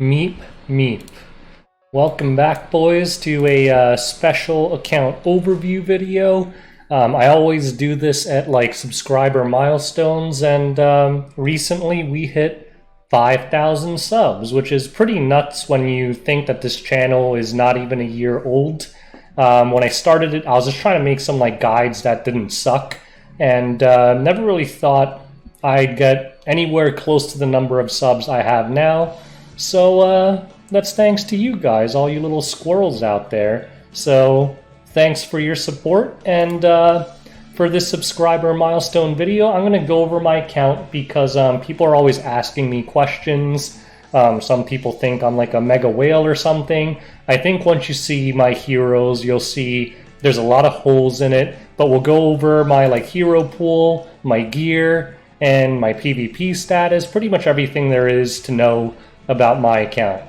Meep Meep. Welcome back, boys, to a special account overview video. I always do this at like subscriber milestones, and recently we hit 5,000 subs, which is pretty nuts when you think that this channel is not even a year old. When I started it, I was just trying to make some like guides that didn't suck, and never really thought I'd get anywhere close to the number of subs I have now. So that's thanks to you guys, all you little squirrels out there. So thanks for your support, and for this subscriber milestone video, I'm going to go over my account because people are always asking me questions. Some people think I'm like a mega whale or something. I think once you see my heroes, you'll see there's a lot of holes in it, but we'll go over my like hero pool, my gear, and my PvP status, pretty much everything there is to know about my account.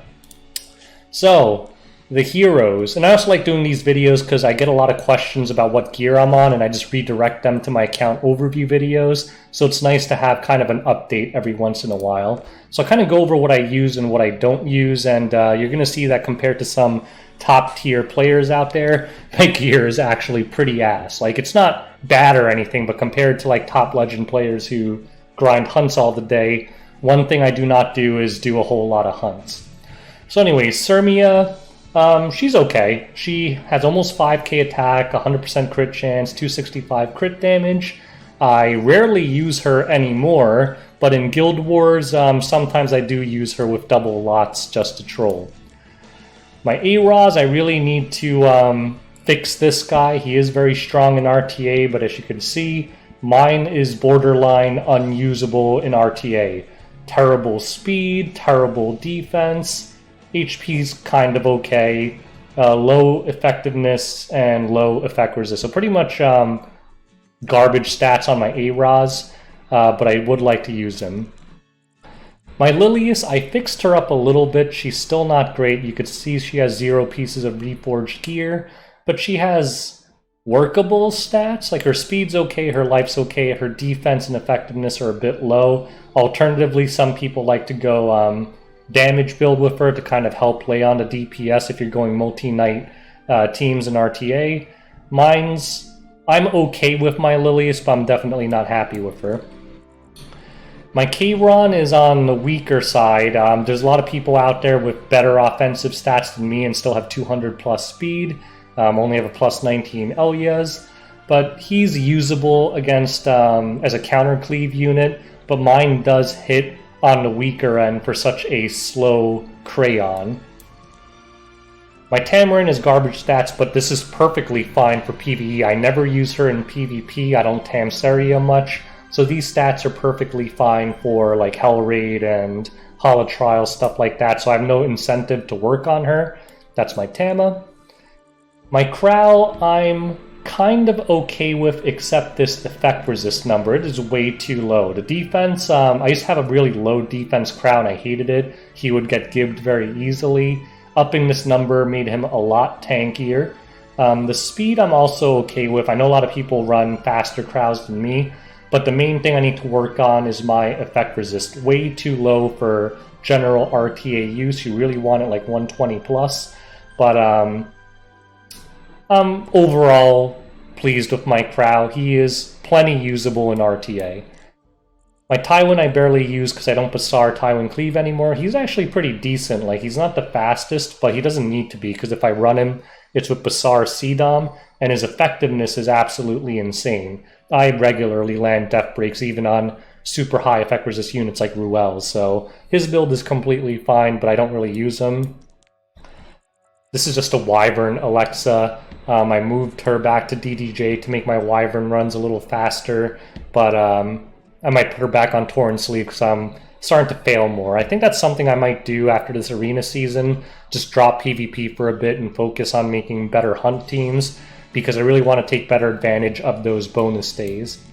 So, the heroes, and I also like doing these videos because I get a lot of questions about what gear I'm on, and I just redirect them to my account overview videos, so it's nice to have kind of an update every once in a while. So I kind of go over what I use and what I don't use, and you're going to see that compared to some top tier players out there, my gear is actually pretty ass. Like, it's not bad or anything, but compared to like top legend players who grind hunts all the day, one thing I do not do is do a whole lot of hunts. So anyways, Sirmia, she's okay. She has almost 5k attack, 100% crit chance, 265 crit damage. I rarely use her anymore, but in Guild Wars, sometimes I do use her with double lots just to troll. My A-Ros, I really need to fix this guy. He is very strong in RTA, but as you can see, mine is borderline unusable in RTA. Terrible speed, terrible defense, HP's kind of okay, low effectiveness, and low effect resist. So pretty much garbage stats on my A-Ros, but I would like to use them. My Lilius, I fixed her up a little bit. She's still not great. You could see she has 0 pieces of reforged gear, but she has workable stats. Like, her speed's okay, her life's okay, her defense and effectiveness are a bit low. Alternatively, some people like to go damage build with her to kind of help lay on the DPS if you're going multi-night teams in RTA. I'm okay with my Lilius, but I'm definitely not happy with her. My K-Ron is on the weaker side. There's a lot of people out there with better offensive stats than me and still have 200 plus speed. Only have a plus 19 Elias, but he's usable against as a counter cleave unit, but mine does hit on the weaker end for such a slow Crayon. My Tamarin is garbage stats, but this is perfectly fine for PvE. I never use her in PvP, I don't Tamseria much, so these stats are perfectly fine for like Hell Raid and Holo Trial, stuff like that, so I have no incentive to work on her. That's my Tama. My Crow, I'm kind of okay with, except this effect resist number. It is way too low. The defense, I used to have a really low defense Crow and I hated it. He would get gibbed very easily. Upping this number made him a lot tankier. The speed I'm also okay with. I know a lot of people run faster Crows than me, but the main thing I need to work on is my effect resist. Way too low for general RTA use. You really want it like 120 plus, but I'm overall pleased with my Crow. He is plenty usable in RTA. My Tywin I barely use because I don't Bassar Tywin Cleave anymore. He's actually pretty decent. Like, he's not the fastest, but he doesn't need to be, because if I run him, it's with Bassar CDOM, and his effectiveness is absolutely insane. I regularly land death breaks even on super high effect resist units like Ruel, so his build is completely fine, but I don't really use him. This is just a Wyvern Alexa. I moved her back to DDJ to make my Wyvern runs a little faster, but I might put her back on Torn Sleeve because I'm starting to fail more. I think that's something I might do after this arena season, just drop PvP for a bit and focus on making better hunt teams, because I really want to take better advantage of those bonus days.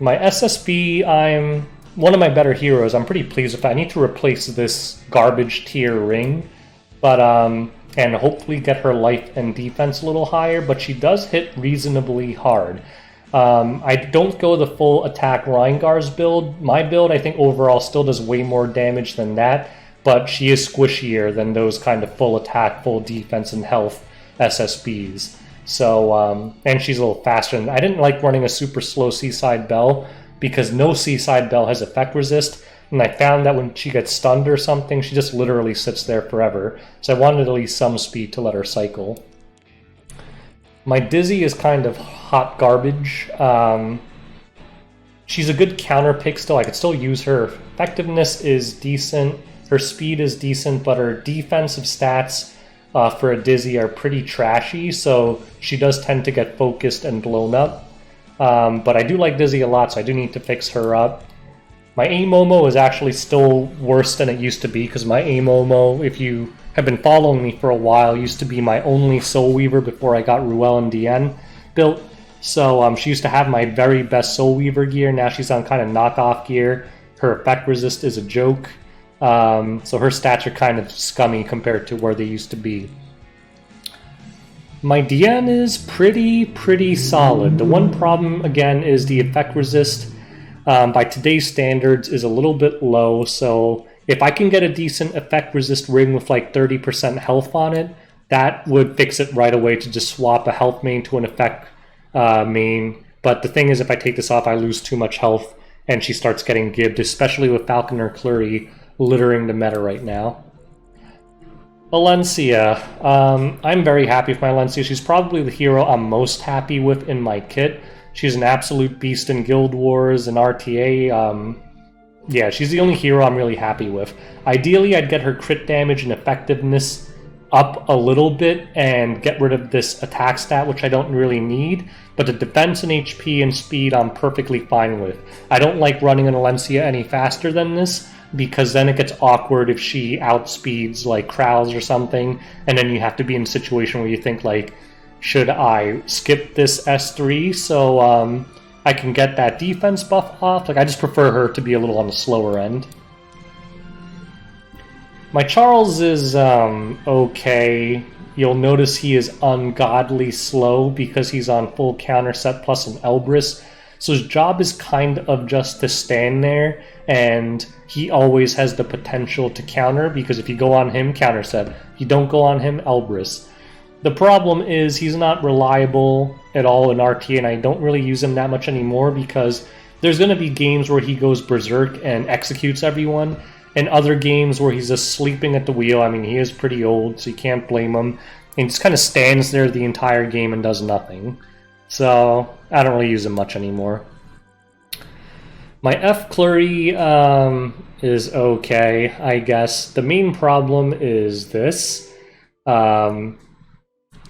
My SSB, I'm one of my better heroes. I'm pretty pleased with that. I need to replace this garbage tier ring, but and hopefully get her life and defense a little higher, but she does hit reasonably hard. I don't go the full attack Reingar's build. My build, I think, overall still does way more damage than that, but she is squishier than those kind of full attack, full defense, and health SSBs. So, and she's a little faster. And I didn't like running a super slow Seaside Belle because no Seaside Belle has effect resist. And I found that when she gets stunned or something, she just literally sits there forever. So I wanted at least some speed to let her cycle. My Dizzy is kind of hot garbage. She's a good counter pick still. I could still use her. Effectiveness is decent. Her speed is decent, but her defensive stats for a Dizzy are pretty trashy, so she does tend to get focused and blown up. But I do like Dizzy a lot, so I do need to fix her up. My A-Momo is actually still worse than it used to be, because my A-Momo, if you have been following me for a while, used to be my only Soul Weaver before I got Ruel and Diane built. So she used to have my very best Soul Weaver gear. Now she's on kind of knockoff gear. Her effect resist is a joke. So her stats are kind of scummy compared to where they used to be. My Diane is pretty solid. The one problem, again, is the effect resist. By today's standards is a little bit low, so if I can get a decent effect resist ring with like 30% health on it, that would fix it right away to just swap a health main to an effect main. But the thing is, if I take this off, I lose too much health and she starts getting gibbed, especially with Falconer Clury littering the meta right now. Alencia. I'm very happy with my Alencia. She's probably the hero I'm most happy with in my kit. She's an absolute beast in Guild Wars and RTA. Yeah, she's the only hero I'm really happy with. Ideally, I'd get her crit damage and effectiveness up a little bit and get rid of this attack stat, which I don't really need. But the defense and HP and speed I'm perfectly fine with. I don't like running an Alencia any faster than this, because then it gets awkward if she outspeeds like Krauls or something, and then you have to be in a situation where you think like, should I skip this S3 so I can get that defense buff off? Like, I just prefer her to be a little on the slower end. My Charles is okay. You'll notice he is ungodly slow because he's on full counter set plus an Elbrus. So his job is kind of just to stand there, and he always has the potential to counter, because if you go on him, counter set. If you don't go on him, Elbrus. The problem is he's not reliable at all in RT, and I don't really use him that much anymore because there's going to be games where he goes berserk and executes everyone, and other games where he's just sleeping at the wheel. I mean, he is pretty old, so you can't blame him. And he just kind of stands there the entire game and does nothing. So I don't really use him much anymore. My F Clury is okay, I guess. The main problem is this.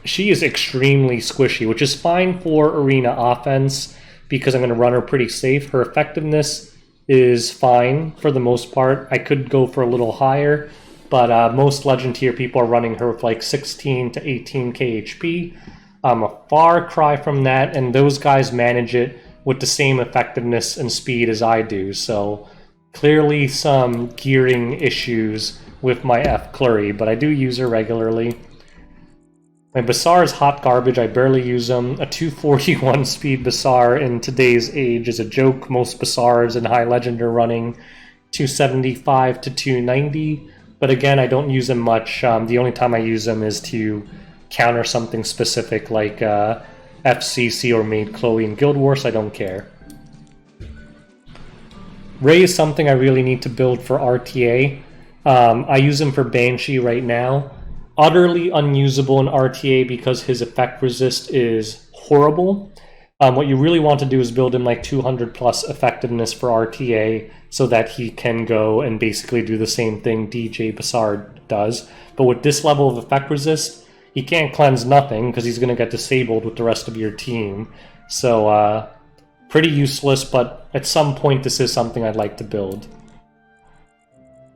She is extremely squishy, which is fine for arena offense because I'm going to run her pretty safe. Her effectiveness is fine for the most part. I could go for a little higher, but most Legend tier people are running her with like 16 to 18k HP. I'm a far cry from that, and those guys manage it with the same effectiveness and speed as I do, so clearly some gearing issues with my F Clury, but I do use her regularly. My Bassar is hot garbage, I barely use them. A 241 speed Bassar in today's age is a joke. Most Bassars in High Legend are running 275 to 290, but again, I don't use them much. The only time I use them is to counter something specific like FCC or Maid Chloe in Guild Wars, so I don't care. Ray is something I really need to build for RTA. I use him for Banshee right now. Utterly unusable in RTA because his effect resist is horrible. What you really want to do is build him like 200 plus effectiveness for RTA so that he can go and basically do the same thing DJ Bassard does. But with this level of effect resist, he can't cleanse nothing because he's going to get disabled with the rest of your team. So pretty useless, but at some point this is something I'd like to build.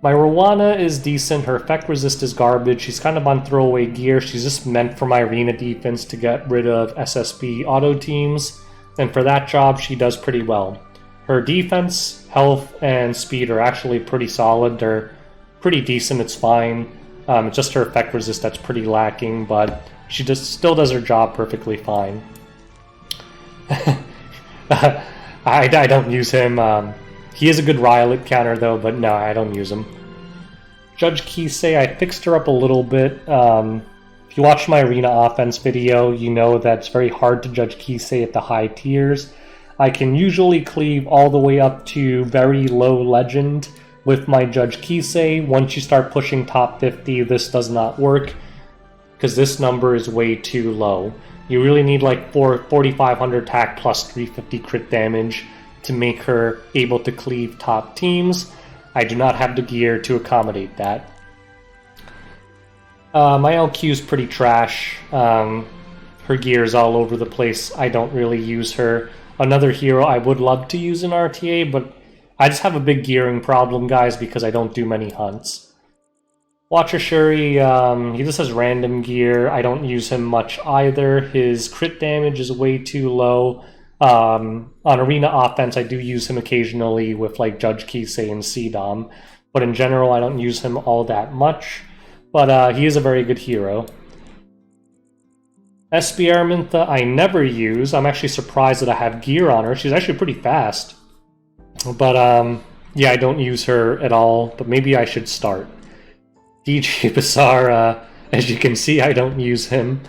My Rowana is decent. Her effect resist is garbage. She's kind of on throwaway gear. She's just meant for my arena defense to get rid of SSB auto teams. And for that job, she does pretty well. Her defense, health, and speed are actually pretty solid. They're pretty decent. It's fine. It's just her effect resist that's pretty lacking, but she just still does her job perfectly fine. I don't use him. He is a good Riolet counter though, but no, I don't use him. Judge Kisei, I fixed her up a little bit. If you watched my Arena Offense video, you know that it's very hard to judge Kisei at the high tiers. I can usually cleave all the way up to very low legend with my Judge Kisei. Once you start pushing top 50, this does not work, because this number is way too low. You really need like 4,500 attack plus 350 crit damage to make her able to cleave top teams. I do not have the gear to accommodate that. My LQ is pretty trash. Her gear is all over the place. I don't really use her. Another hero I would love to use in RTA, but I just have a big gearing problem, guys, because I don't do many hunts. Watcher Shuri, he just has random gear. I don't use him much either. His crit damage is way too low. On Arena Offense, I do use him occasionally with like Judge Kisei and CDOM, but in general, I don't use him all that much. But he is a very good hero. SB Aramintha I never use. I'm actually surprised that I have gear on her. She's actually pretty fast. But yeah, I don't use her at all, but maybe I should start. DJ Bazaar, as you can see, I don't use him.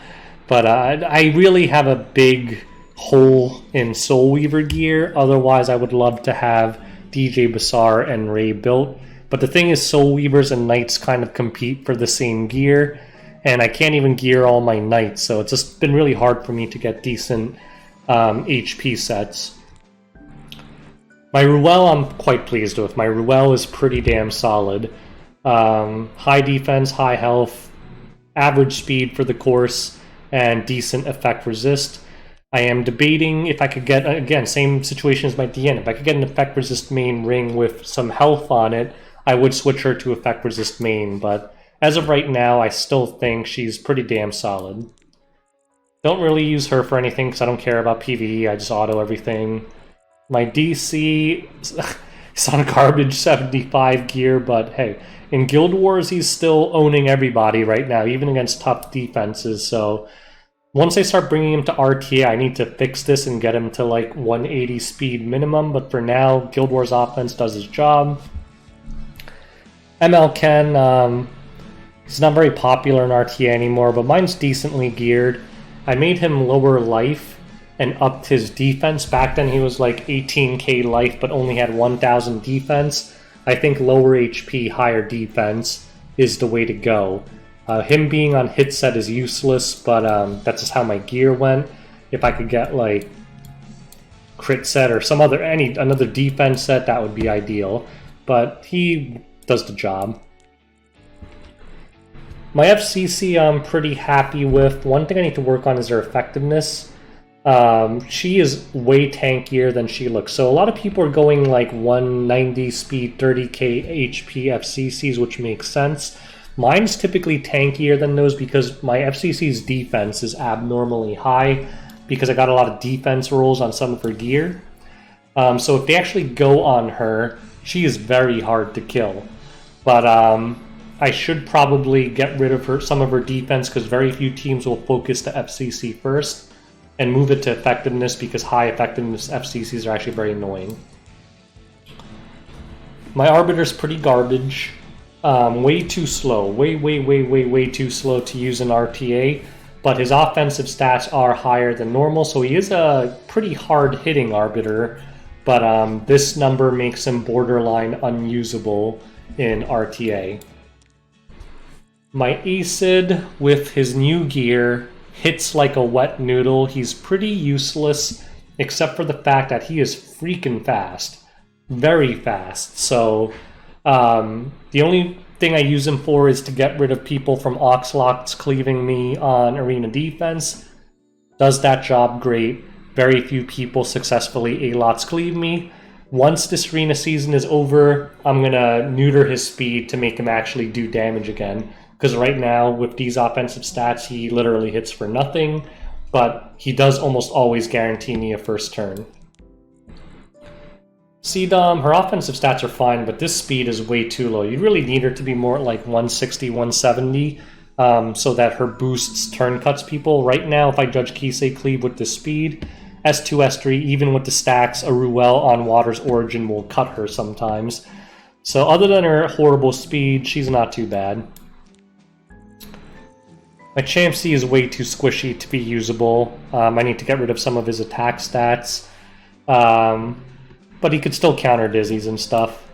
But I really have a big hole in Soul Weaver gear. Otherwise, I would love to have DJ Bazaar and Ray built. But the thing is, Soul Weavers and Knights kind of compete for the same gear, and I can't even gear all my Knights, so it's just been really hard for me to get decent HP sets. My Ruel I'm quite pleased with. My Ruel is pretty damn solid. High defense, high health, average speed for the course, and decent effect resist. I am debating if I could get, again, same situation as my DN, if I could get an effect resist main ring with some health on it, I would switch her to effect resist main, but as of right now, I still think she's pretty damn solid. Don't really use her for anything because I don't care about PvE, I just auto everything. My DC is on garbage 75 gear, but hey, in Guild Wars he's still owning everybody right now, even against tough defenses, so once I start bringing him to RTA, I need to fix this and get him to like 180 speed minimum, but for now, Guild Wars Offense does his job. ML Ken, he's not very popular in RTA anymore, but mine's decently geared. I made him lower life and upped his defense. Back then he was like 18k life, but only had 1000 defense. I think lower HP, higher defense is the way to go. Him being on hit set is useless, but that's just how my gear went. If I could get like crit set or some other another defense set, that would be ideal. But he does the job. My FCC I'm pretty happy with. One thing I need to work on is her effectiveness. She is way tankier than she looks. So a lot of people are going like 190 speed, 30k HP FCCs, which makes sense. Mine's typically tankier than those because my FCC's defense is abnormally high because I got a lot of defense rolls on some of her gear. So if they actually go on her, she is very hard to kill. But I should probably get rid of some of her defense because very few teams will focus to FCC first and move it to effectiveness because high effectiveness FCCs are actually very annoying. My Arbiter's pretty garbage. Way too slow. Way too slow to use in RTA, but his offensive stats are higher than normal, so he is a pretty hard-hitting Arbiter, but this number makes him borderline unusable in RTA. My Acid, with his new gear, hits like a wet noodle. He's pretty useless, except for the fact that he is freaking fast. Very fast, so the only thing I use him for is to get rid of people from Oxlots cleaving me on arena defense. Does that job great. Very few people successfully A-Lots cleave me. Once this arena season is over, I'm gonna neuter his speed to make him actually do damage again. Because right now, with these offensive stats, he literally hits for nothing, but he does almost always guarantee me a first turn. CDOM, her offensive stats are fine, but this speed is way too low. You really need her to be more like 160, 170, so that her boosts turn cuts people. Right now, if I judge Kisei cleave with the speed, S2, S3, even with the stacks, a Ruel on Water's Origin will cut her sometimes. So other than her horrible speed, she's not too bad. My Champsy is way too squishy to be usable. I need to get rid of some of his attack stats. But he could still counter dizzies and stuff.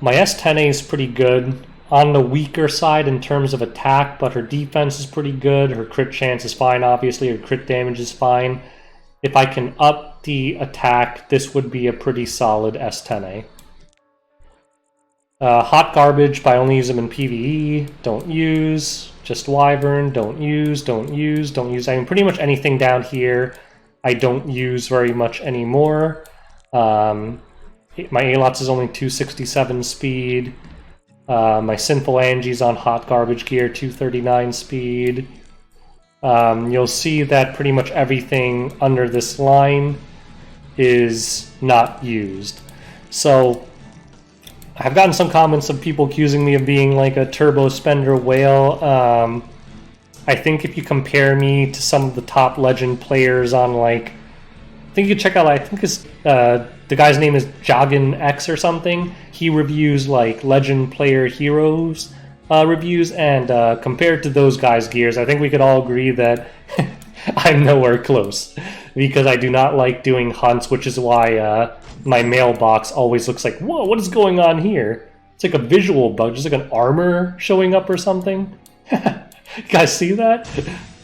My S10A is pretty good. On the weaker side in terms of attack, but her defense is pretty good. Her crit chance is fine, obviously. Her crit damage is fine. If I can up the attack, this would be a pretty solid S10A. Hot Garbage, but I only use them in PvE. Don't use. Just Wyvern, don't use, don't use, don't use. I mean, pretty much anything down here I don't use very much anymore. My Alots is only 267 speed. My Sinful Angie's on Hot Garbage gear, 239 speed. You'll see that pretty much everything under this line is not used. So I've gotten some comments of people accusing me of being like a turbo spender whale. I think if you compare me to some of the top legend players on, like, I think you can check out, I think it's, the guy's name is Joggin X or something. He reviews like legend player heroes reviews, and compared to those guys' gears, I think we could all agree that I'm nowhere close, because I do not like doing hunts, which is why my mailbox always looks like, whoa, what is going on here? It's like a visual bug, just like an armor showing up or something. You guys see that?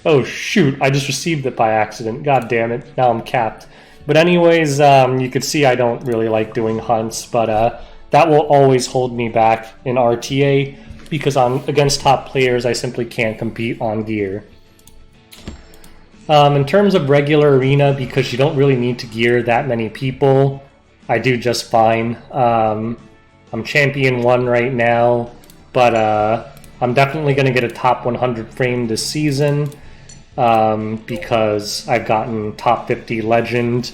Oh shoot, I just received it by accident. God damn it, now I'm capped. But anyways, you could see I don't really like doing hunts, but that will always hold me back in RTA, because against top players I simply can't compete on gear. In terms of regular arena, because you don't really need to gear that many people, I do just fine. I'm Champion 1 right now, but I'm definitely going to get a top 100 frame this season, because I've gotten top 50 legend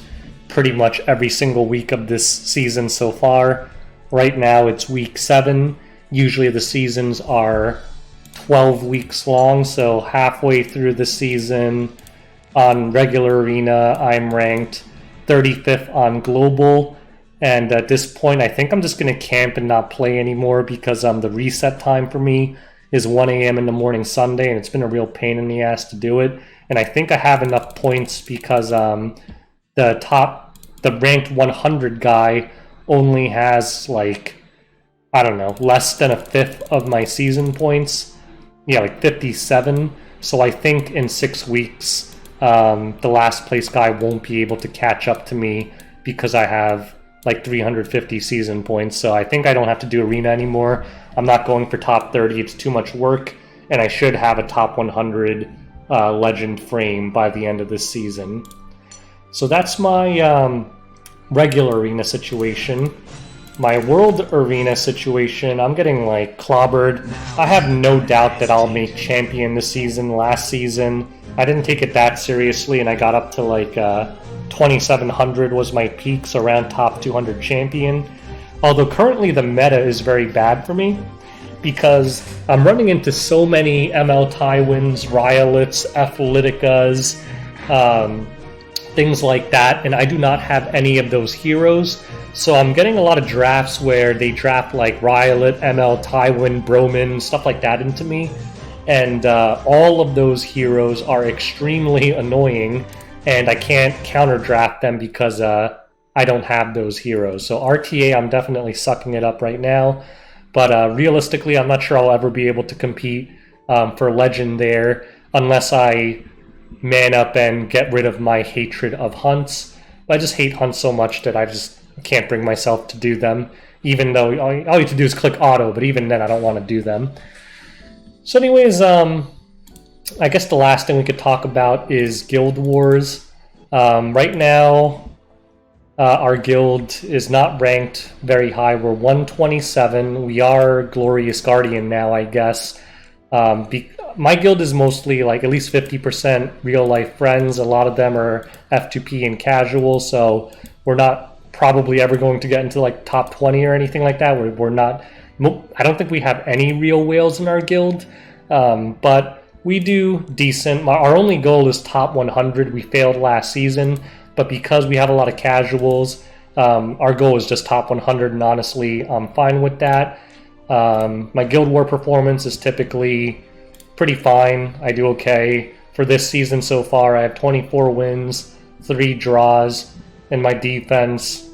pretty much every single week of this season so far. Right now it's week 7. Usually the seasons are 12 weeks long, so halfway through the season on regular arena I'm ranked 35th on global, and at this point I think I'm just going to camp and not play anymore, because the reset time for me is 1 a.m. in the morning Sunday, and it's been a real pain in the ass to do it. And I think I have enough points because the ranked 100 guy only has, like, I don't know, less than a fifth of my season points. Yeah, like 57. So I think in 6 weeks, the last place guy won't be able to catch up to me, because I have like 350 season points. So I think I don't have to do arena anymore. I'm not going for top 30, it's too much work, and I should have a top 100 legend frame by the end of this season. So that's my regular arena situation. My world arena situation, I'm getting like clobbered. I have no doubt that I'll make champion this season. Last season, I didn't take it that seriously, and I got up to like 2,700 was my peak, so around top 200 champion. Although currently the meta is very bad for me, because I'm running into so many ML Tywins, Ryoliths, Athleticas, things like that, and I do not have any of those heroes. So I'm getting a lot of drafts where they draft like Ryolith, ML Tywin, Broman, stuff like that into me, and all of those heroes are extremely annoying, and I can't counter draft them because I don't have those heroes. So RTA, I'm definitely sucking it up right now, but realistically, I'm not sure I'll ever be able to compete for Legend there unless I man up and get rid of my hatred of hunts. I just hate hunts so much that I just can't bring myself to do them, even though all you have to do is click auto, but even then I don't want to do them. So anyways, I guess the last thing we could talk about is Guild Wars. Right now, our guild is not ranked very high. We're 127. We are Glorious Guardian now, I guess. My guild is mostly like at least 50% real life friends. A lot of them are F2P and casual, so we're not probably ever going to get into like top 20 or anything like that. We're not. I don't think we have any real whales in our guild, but we do decent. Our only goal is top 100. We failed last season, but because we have a lot of casuals Our goal is just top 100, and honestly, I'm fine with that. My Guild War performance is typically pretty fine. I do okay. For this season so far, I have 24 wins, 3 draws, and my defense.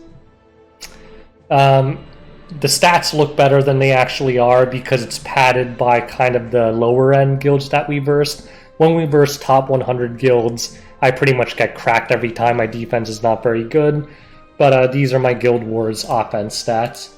The stats look better than they actually are because it's padded by kind of the lower end guilds that we versed. When we verse top 100 guilds, I pretty much get cracked every time. My defense is not very good, but these are my Guild Wars offense stats.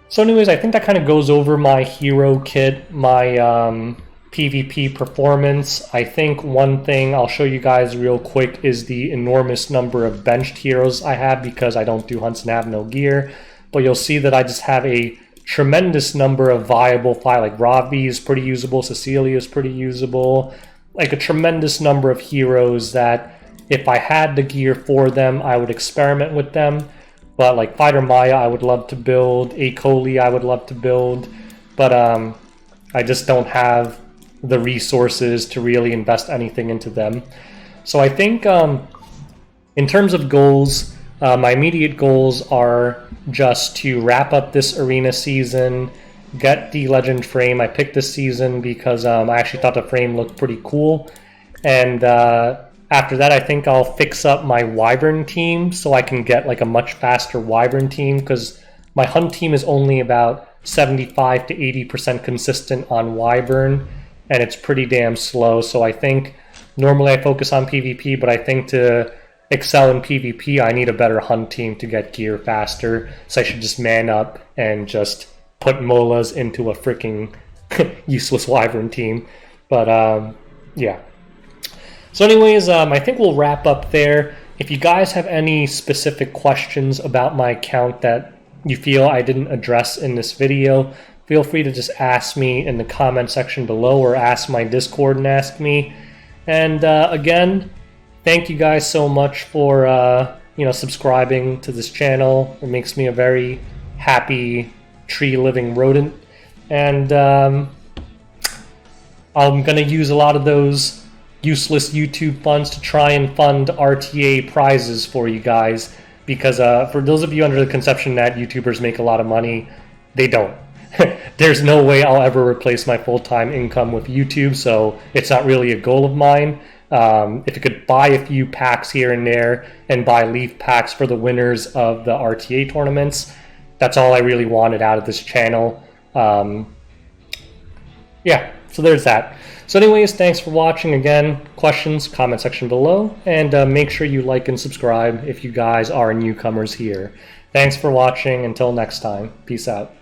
So anyways, I think that kind of goes over my hero kit, my PvP performance. I think one thing I'll show you guys real quick is the enormous number of benched heroes I have because I don't do hunts and have no gear. But you'll see that I just have a tremendous number of viable like Ravi is pretty usable, Cecilia is pretty usable, like a tremendous number of heroes that if I had the gear for them, I would experiment with them. But like Fighter Maya, I would love to build, Acoli, I would love to build, but I just don't have the resources to really invest anything into them. So I think in terms of goals, my immediate goals are just to wrap up this arena season, get the legend frame. I picked this season because I actually thought the frame looked pretty cool. And after that, I think I'll fix up my Wyvern team so I can get like a much faster Wyvern team, because my hunt team is only about 75 to 80% consistent on Wyvern, and it's pretty damn slow. So I think normally I focus on PvP, but I think to excel in PvP, I need a better hunt team to get gear faster. So I should just man up and just put Molas into a freaking useless Wyvern team. But yeah. So anyways, I think we'll wrap up there. If you guys have any specific questions about my account that you feel I didn't address in this video, feel free to just ask me in the comment section below, or ask my Discord and ask me. And again, thank you guys so much for subscribing to this channel. It makes me a very happy tree-living rodent. And I'm gonna use a lot of those useless YouTube funds to try and fund RTA prizes for you guys, because for those of you under the conception that YouTubers make a lot of money, they don't. There's no way I'll ever replace my full-time income with YouTube, so it's not really a goal of mine. If you could buy a few packs here and there and buy leaf packs for the winners of the RTA tournaments, that's all I really wanted out of this channel. Yeah, so there's that. So anyways, thanks for watching. Again, questions, comment section below, and make sure you like and subscribe if you guys are newcomers here. Thanks for watching. Until next time, peace out.